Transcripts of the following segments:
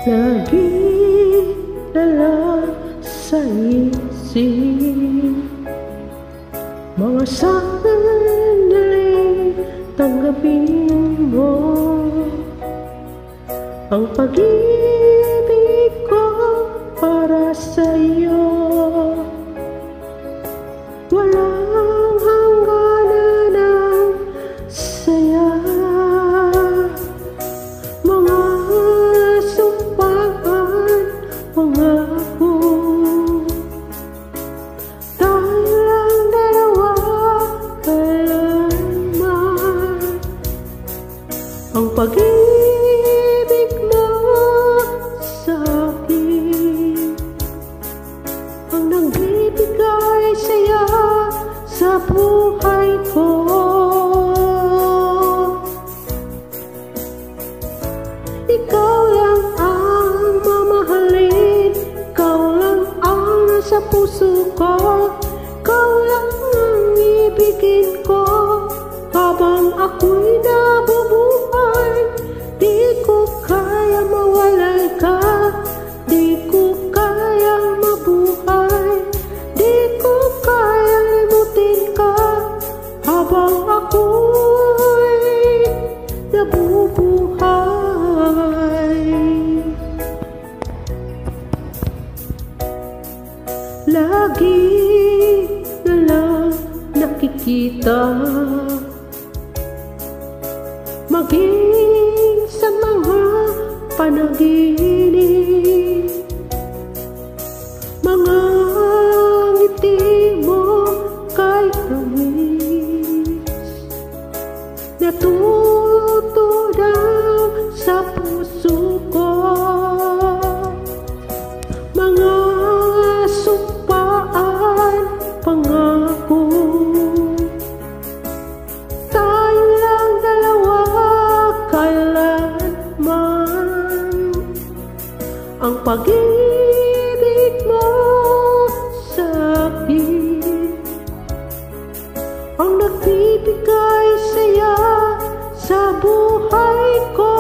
Lagi dala sa isip mga sandali, tanggapin mo ang pag-ibig ko para sa'yo. Walang hangganan ng saya, mga sumpaan, pangako. Tayo lang dalawa, kailanman ang pag-ibig mo sa akin ang nagbibigay saya sa buhay ko. Ikaw lang ang mamahalin, ikaw lang ang nasa puso ko, ikaw lang ang ibigin ko habang ako'y nabubuhay. Di ko kaya mawalay ka, di ko kayang mabuhay, di ko kayang limutin ka habang ako'y nabubuhay. Lagi na lang nakikita, maging sa mga panaginip, mga ngiti mo kay tamis, natutunaw sa puso ko, mga sumpaan, pangako. Tayo lang dalawa, kailanman ang pag-ibig mo sa akin ang nagbibigay saya sa buhay ko.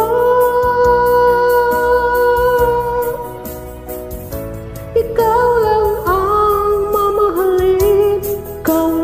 Ikaw lang ang mamahalin, ikaw